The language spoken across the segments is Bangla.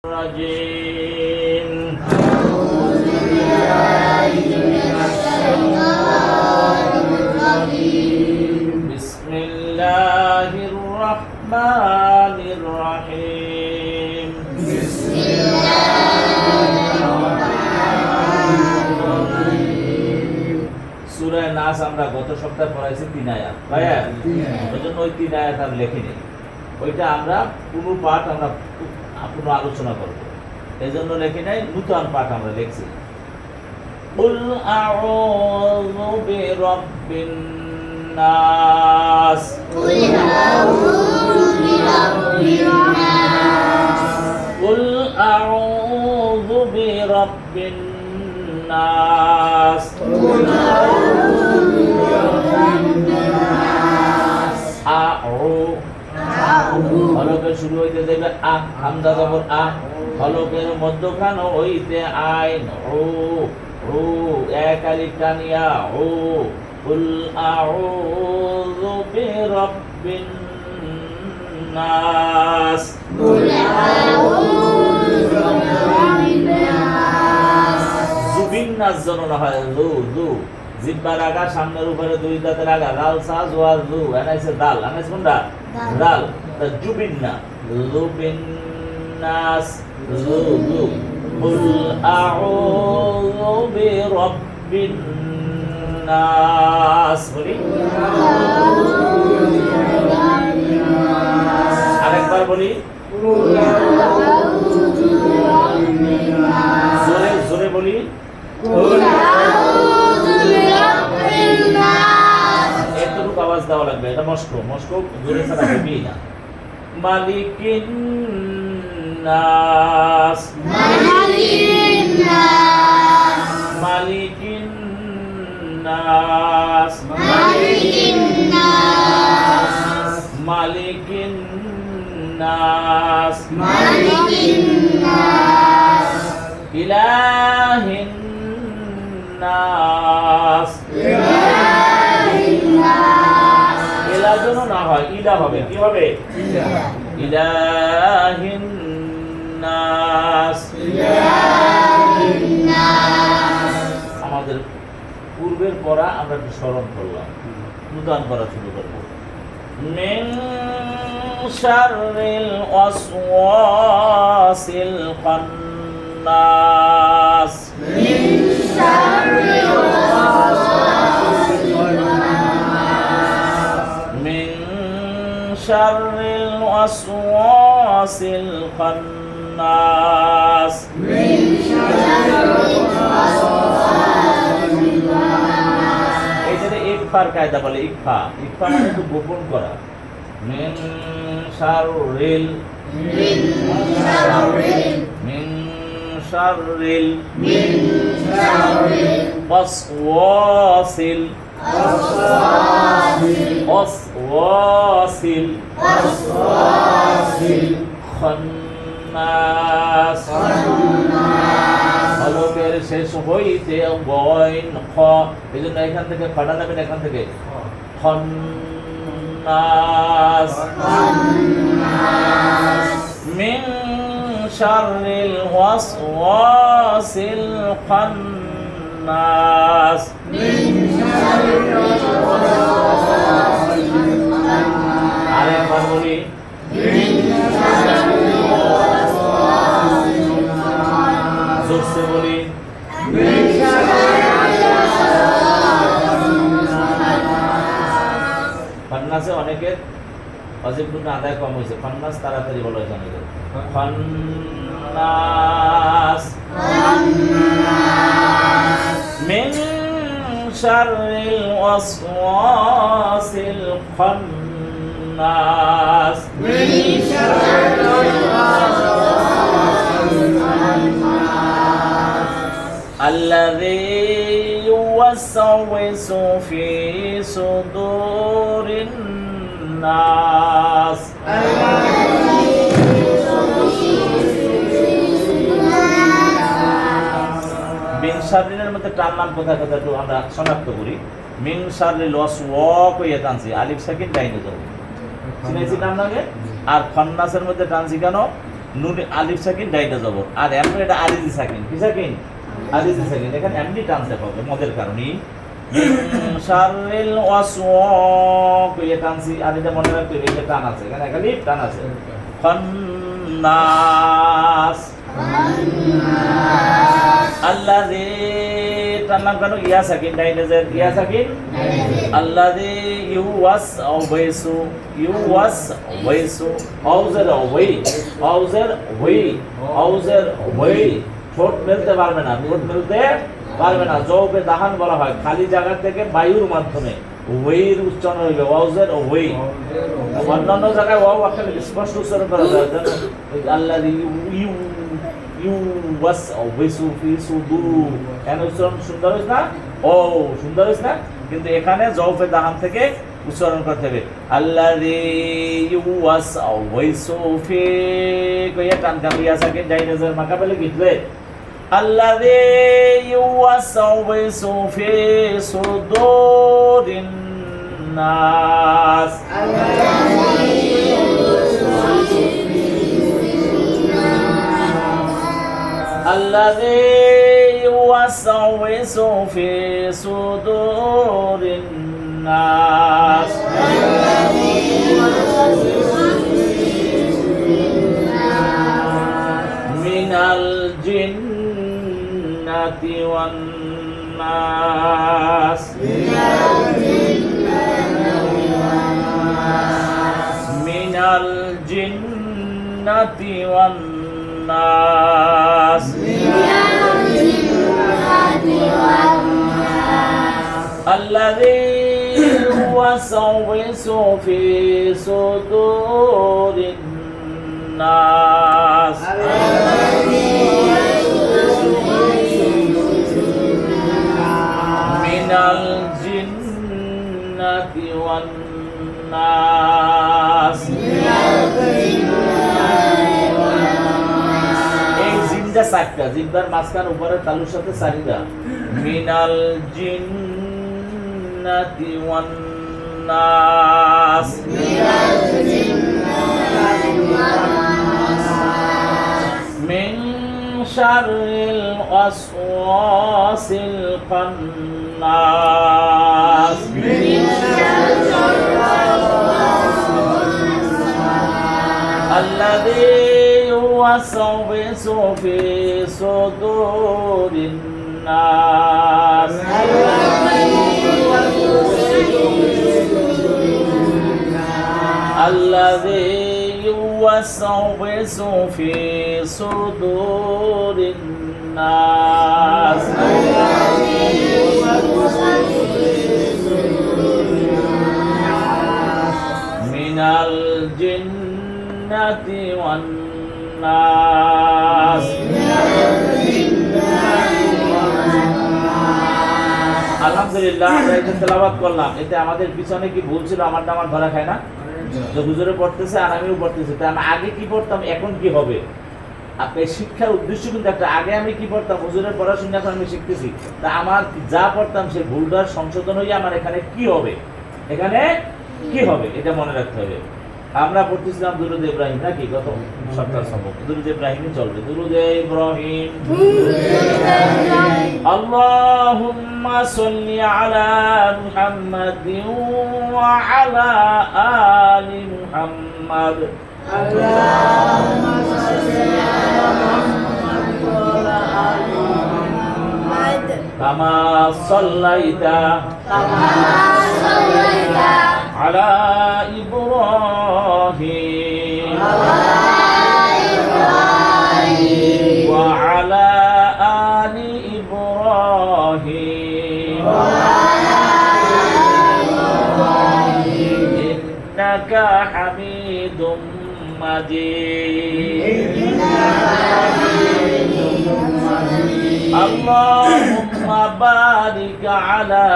الرجيم بسم الله الرحمن الرحيم সূরা নাস আমরা গত সপ্তাহে পড়াইছি 3 আয়াত ভাইয়া এজন্য ওই 3 আয়াত আর লেখিনি ওইটা আমরা পুরো পাঠ আমরা পুরো আলোচনা করব এজন্য লেখি নাই নতুন পাঠ আমরা লিখছি কুল আউযু বিরাব্বিন নাস কুল আউযু বিরাব্বিন নাস কুল আউযু বিরাব্বিন নাস কুল আউযু বিরাব্বিন নাস হলকের শুরু হইতে যাবে আ হামজা জবর আ হলকের মধ্যখান হইতে আইন ও ও এক আলিফ টানিয়া ও কুল আউযু বিরাব্বিন নাস কুল আউযু বিরাব্বিন নাস জুবিন নাস জন না হয় জু জু জিব্বার আগা সামনের উপরে দুই দাঁতের আগা লাল সা জোয়া জু এনাইছে দাল এনাইছে কোনটা দাল তা জুবিন না জুবিন নাস জু জু কুল আউযু বিরাব্বিন নাস বলি আরেকবার বলি কুল আউযু বিরাব্বিন নাস জোরে জোরে বলি কুল আউযু বিরাব্বিন নাস এতটুকু আওয়াজ দেওয়া লাগবে এটা মস্কো মস্কো জোরে ছাড়া হবে না মালিকিন নাস মালিকিন নাস মালিকিন নাস মালিকিন নাস মালিকিন নাস মালিকিন নাস ইলাহিন নাস ইলাহিন নাস ইলা যেন না হয় ইলা হবে কি হবে ইলাহিন নাস ইলাহিন নাস আমাদের পূর্বের পড়া আমরা একটু স্মরণ করলাম নতুন পড়া শুরু করব মিন শাররিল ওয়াসওয়াসিল খান্নাস মিন শাররিল ওয়াসওয়াসিল খান্নাস মিন শাররিল ওয়াসওয়াসিল খান্নাস মিন শাররিল ওয়াসওয়াসিল খান্নাস এইটারে ইকফার কায়দা বলে ইকফা ইকফা মানে একটু গোপন করা মিন শাররিল মিন শাররিল মিন শাররিল মিন শাররিল ওয়াসওয়াসিল ওয়াসওয়াসিল ওয়াসওয়াসিল খান্নাস খান্নাস হলকের শেষ হইতে গয়ন খ এইজন্য এখান থেকে ফাটা যাবেন এখান থেকে খান্নাস খান্নাস মিন শাররিল ওয়াসওয়াসিল খান্নাস মিন শাররিল ওয়াসওয়াসিল খান্নাস আরেকবার বলি মিন শাররিল ওয়াসওয়াসিল খান্নাস জোরসে বলি মিন শাররিল ওয়াসওয়াসিল খান্নাস খান্নাসে অনেকের অজিব গুণ আদায় কম হয়েছে খান্নাস তাড়াতাড়ি বলা হয়েছে অনেকের খান্নাস খান্নাস মিন শাররিল ওয়াসওয়াসিল খান্নাস মিন শাররিল ওয়াসওয়াসিল খান্নাস আল্লাযী ইউওয়াসওয়িসু ফি সুদুরিন নাস মিন শাররিলের মধ্যে টানলাম কোথায় কোথায় একটু আমরা শনাক্ত করি মিন শাররিল ওয়াসওয়াক হয়ে টানছি আলিফ সাকিন ডাইনে যাবে চিনেছি নাম লাগে আর খান্নাসের মধ্যে টানছি কেন নুন আলিফ সাকিন ডাইটা জবর, আর এমন এটা আরিজি সাকিন, কি সাকিন? আরিজি সাকিন। এখানে এমনি টানতে হবে মদের কারণেই। শাররিল ওয়াসওয়াক এই টানছি, আর এটা মনে রাখতে হবে এটা টান আছে, এখানে খালি টান আছে। খান্নাস আল্লাযী টানলাম কেন? ইয়া সাকিন ডাইটা জের, ইয়া সাকিন আল্লাযী ইউওয়াসওয়াইসু, ইউওয়াসওয়াইসু আউজার ওয়াই, আউজার ওয়াই, আউজার ওয়াই। ঠোঁট মেলতে পারবে না, ঠোঁট মেলতে পারবে না। জওবে দাহান বলা হয়, খালি জায়গা থেকে বায়ুর মাধ্যমে ওয়ের উচ্চারণ হইবে, ওয়াউজের ওয়ে। অন্যান্য জায়গায় ওয়াও আকারে স্পষ্ট উচ্চারণ করা যায়, যেন আল্লাযী ইউওয়াসওয়াইসু ফি সুদুর, এর উচ্চারণ সুন্দর হইছে না? ও সুন্দর হইছে না? কিন্তু এখানে জওবে দাহান থেকে উচ্চারণ করতে হবে। আল্লাযী ইউওয়াসওয়াইসু ফি কইয়া টান কামিয়া সাকিন ডাইনাজের মাকাবেলে গিতলে আল্লাযী ইউওয়াসওয়াইসু ফি সুদুরিন নাস, আল্লাযী ইউওয়াসওয়াইসু ফি সুদুরিন নাস, মিনাল জিন্নাতি ওয়ান নাস, মিনাল জিন্নাতি ওয়ান নাস, الذي يوسوس في صدور الناس من الجنة والناس। এই জিনটা সাতটা, জিনটার মাঝখান উপরে তালুর সাথে সারিদা। মিনাল জিন্নাতি ওয়ান নাস, মিন শাররিল ওয়াসওয়াসিল খান্নাস, আল্লাযী ইউওয়াসওয়িসু ফি সুদুরিন নাস, الذي يوسوس في صدور الناس من الجنة والناس। আলহামদুলিল্লাহ, আমরা এটা তেলাওয়াত করলাম। এতে আমাদের পিছনে কি ভুল ছিল? আমারটা আমার ধরা খায় না? যে হুজুরে পড়তেছে আর আমিও পড়তেছি, তা আমি আগে কি পড়তাম এখন কি হবে? আপনার শিক্ষার উদ্দেশ্য কিন্তু একটা, আগে আমি কি পড়তাম হুজুরের পড়াশোনা, এখন আমি শিখতেছি, তা আমার যা পড়তাম সেই ভুলটার সংশোধন হয়ে আমার এখানে কি হবে, এখানে কি হবে এটা মনে রাখতে হবে। আমরা পড়তেছিলাম দুরুদ ইব্রাহিম নাকি গত সপ্তাহ সম্ভব? দুরুদ ইব্রাহিমই চলবে। দুরুদ ইব্রাহিম, আল্লাহুম্মা সাল্লি আলা মুহাম্মাদিন ওয়া আলা আলি মুহাম্মাদ, আল্লাহুম্মা সাল্লি আলা মুহাম্মাদ ওয়া আলা আলি মুহাম্মাদ, কামা সাল্লাইতা আলা ইব্রাহিম ওয়া আলা আলি ইব্রাহিম ইন্নাকা হামিদুম মাজিদ। আল্লাহুম্মা বারিক আলা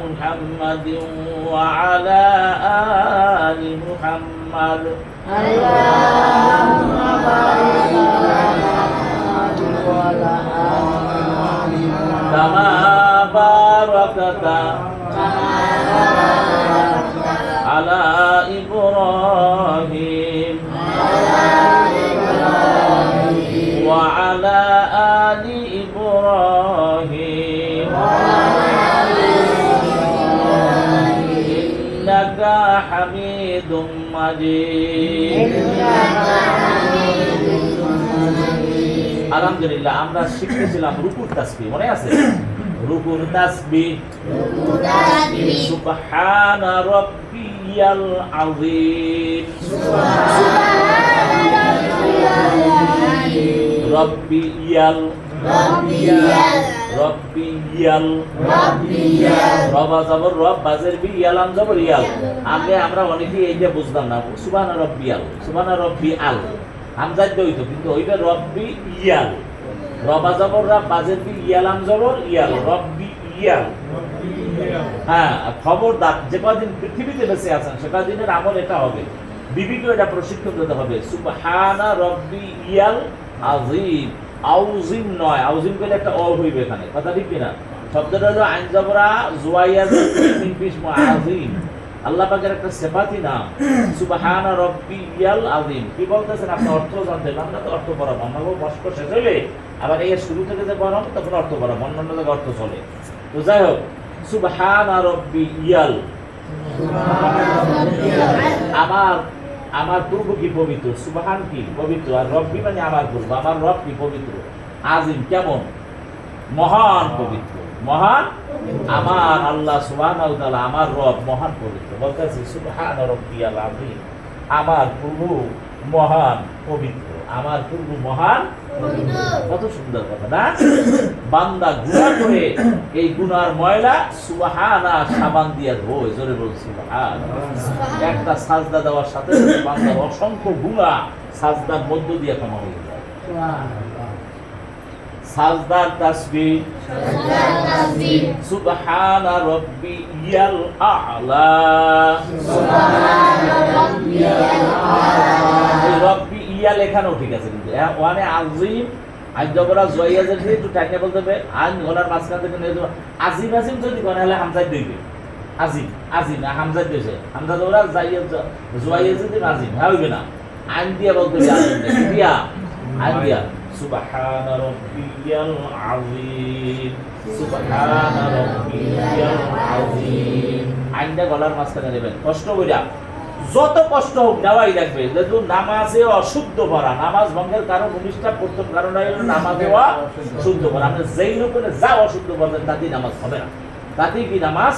মুহাম্মাদিন ওয়া আলা আলি মুহাম্মাদ, আল্লাহুম্মা বারিক আলা মুহাম্মাদিন ওয়া আলা আলি মুহাম্মাদ, কামা বারাকতা আলা ইব্রাহিম মাজিদ। আলহামদুলিল্লাহ, আমরা শিখতেছিলাম রুকুর তাসবিহ, মনে আছে? রুকুর তাসবিহ সুবহানা রাব্বিয়াল আযীম, রাব্বিয়াল রবা জবর রব, বাজের বি, ইয়ালাম জবর ইয়াল। আমরা অনেকেই এইটা বুঝলাম না, সুবহানা রাব্বিয়াল, সুবহানা রাব্বিয়াল হামজা দইতো, কিন্তু ওইটা রব্বি ইয়াল, রবা জবর রব, বাজের বি, ইয়ালাম জবর ইয়াল, রব্বি ইয়াল। হ্যাঁ, খবরদার যে কদিন পৃথিবীতে বেঁচে আছেন সে কদিনের আমল এটা হবে, বিবিকে এটা প্রশিক্ষণ দিতে হবে। সুবহানা রাব্বি ইয়াল আযীম, আউজিম নয়, আউজিম করলে একটা অ হইবে এখানে, কথা ঠিক কিনা? শব্দটা হলো আইন জবরা জুয়াইয়া মিন বিসমু আযীম, আল্লাহ পাকের একটা সিফাতি নাম সুবহানা রাব্বিয়াল আযীম। কি বলতেছেন আপনি? অর্থ জানতে হবে, আমরা তো অর্থ পড়াবো, আমরা কষ্ট শেষ হইলে আবার এই শুরু থেকে যে পড়াবো তখন অর্থ পড়াবো, অন্যান্য জায়গায় অর্থ চলে। তো যাই হোক, সুবহানা রাব্বিয়াল, আমার পূর্ব কি পবিত্র, সুবহান কি পবিত্র, আর রব্বি মানে আমার পূর্ব, আমার রব কি পবিত্র, আযীম কেমন, মহান পবিত্র, মহান আমার আল্লাহ সুবহানাহু ওয়া তাআলা, আমার রব মহান পবিত্র। বলতেছি সুবহান রাব্বিয়াল আযীম, আমার প্রভু মহান পবিত্র, আমার প্রভু মহান পবিত্র। কত সুন্দর কথা না? বান্দা গুনাহ করে এই গুনার ময়লা সুবহানা সাবান দিয়ে ধোয়, জোরে বল সুবহান। একটা সাজদা দেওয়ার সাথে সাথে বান্দার অসংখ্য গুনাহ সাজদার মধ্য দিয়ে ক্ষমা হয়ে যায়। সাজদার তাসবিহ সুবহানা রাব্বিয়াল আ'লা, রব্বি ইয়া লেখানো ঠিক আছে, কিন্তু ওয়ানে আযীম আইন জবরা জয়াজের দিয়ে একটু টাইনে বলতে হবে, আইন গলার মাঝখান থেকে নিয়ে যাবো। আজিম আজিম যদি কোন হলে হামজায় দিবে, আজিম আজিম না হামজায় দিয়েছে, হামজা জবরা জয়াজের দিয়ে আজিম হ্যাঁ হইবে না, আইন দিয়া বলতে হবে, আইন দিয়া, আইন দিয়া সুবহানা রাব্বিয়াল আযীম, সুবহানা রাব্বিয়াল আযীম। আইনটা গলার মাঝখানে নেবেন, কষ্ট কইরা, যত কষ্ট হোক নেওয়াই রাখবে। যেহেতু নামাজে অশুদ্ধ করা, নামাজ ভঙ্গের কারণ 19টা প্রথম কারণ হলো নামাজে অশুদ্ধ করা। আপনি যেই রকমের যা অশুদ্ধ করবেন তাতেই নামাজ হবে না, তাতেই কি নামাজ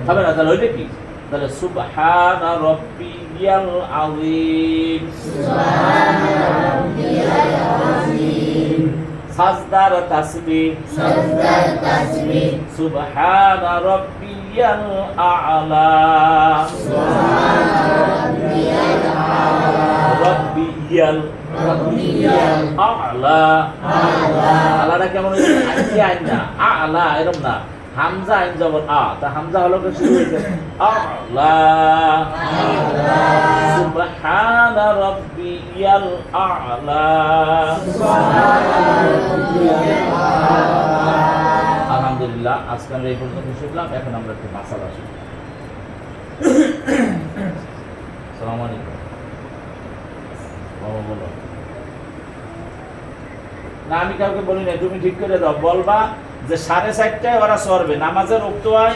হবে না। তাহলে ওইটা কি? তাহলে সুবহানা রাব্বিয়াল আযীম, সাজদার তাসবিহ সুবহানা রাব্বিয়াল আ'লা, রাব্বিয়াল আ'লা। আ'লাটা কেমন হইছে? আইন না, আ'লা এরকম না, হামজা আইন জবর আ, তা হামজা হলো কি শুরু হইছে আ'লা, সুবহানা রাব্বিয়াল আ'লা। আলহামদুলিল্লাহ, আজকে আমরা এই পর্যন্ত শিখলাম। এখন আমরা একটু মাসালা শিখব। আসসালামু আলাইকুম। বাবা বলো না, আমি কাউকে বলি না, তুমি ঠিক করে দাও। বলবা যে 4:30টায় ওরা সরবে, নামাজের ওয়াক্ত হয়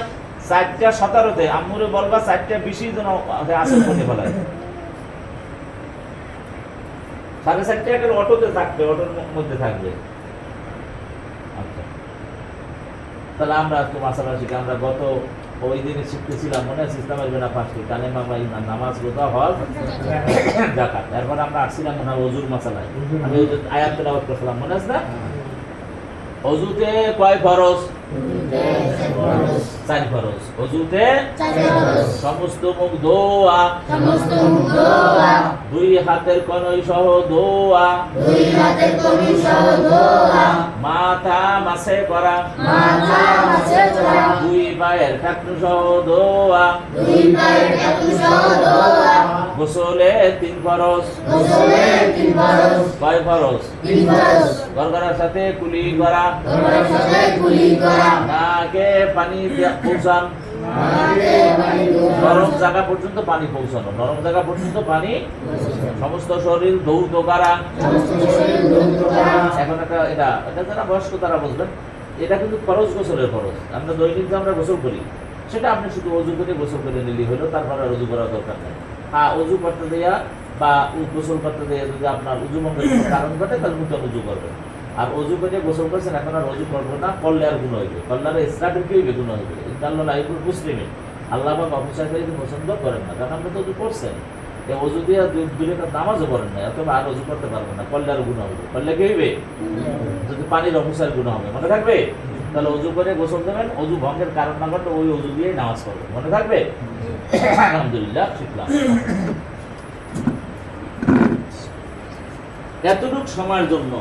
4:17-তে, আম্মুরে বলবা 4:20 জন আসর করতে ফেলায়। 4:30টায় অটোতে থাকবে, অটোর মধ্যে থাকবে। আচ্ছা, তাহলে আমরা একটু মাসালা শিখি। আমরা গত ওই দিনে শিখতেছিলাম, মনে আছে? ইসলামের বেনা 5টি কালেমা বা ঈমান, নামাজ, রোজা, হজ, যাকাত। এরপর আমরা আসছিলাম মনে হয় ওযুর মাসালায়। আমি ওই আয়াত তেলাওয়াত করছিলাম, মনে আছে না? ওযুতে কয় ফরজ? 4 ফরজ। ওযুতে সমস্ত মুখ ধোয়া, 2 হাতের কনুই সহ ধোয়া, মাথা মাসে করা, 2 পায়ের টাকনু সহ ধোয়া, গোসলে 3 ফরজ। কয় ফরজ? গরগরার সাথে কুলি করা, নাকে পানি পৌঁছান, নরম জায়গা পর্যন্ত পানি পৌঁছানো, নরম জায়গা পর্যন্ত পানি, সমস্ত শরীর ধৌত করা। এখন এটা এটা এটা যারা বয়স্ক তারা বুঝবেন, এটা কিন্তু ফরজ, গোসলের ফরজ। আমরা দৈনিক যে আমরা গোসল করি সেটা আপনি শুধু ওযু করে গোসল করে নিলেই হলো, তারপর আর ওযু করার দরকার নেই। অজু করতে দেয়া বা গোসল করতে দেয়া যদি আপনার উজু ভঙ্গের কোনো কারণ ঘটে তাহলে নতুন উজু করবেন। আর অজু করে গোসল করছেন, এখন আর অজু করবো না, করলে আর গুণ হইবে, করলে আর স্টার্টের কি হইবে, গুণ হইবে। ইনশাআল্লাহ লাইফুল মুসলিমে আল্লাহ পাক অফিসার থেকে পছন্দ করেন না, কারণ আপনি তো অজু করছেন, এই অজু দিয়ে দূরে নামাজও করেন না, অথবা আর অজু করতে পারবেন না, করলে আর গুণ হইবে। করলে কি হইবে? যদি পানির অফিসার গুণ হবে, মনে থাকবে? তাহলে অজু করে গোসল দেবেন, অজু ভঙ্গের কারণ না ঘটলে ওই অজু দিয়েই নামাজ পড়বেন, মনে থাকবে? আলহামদুলিল্লাহ, শিখলাম। এতটুক সময়ের জন্য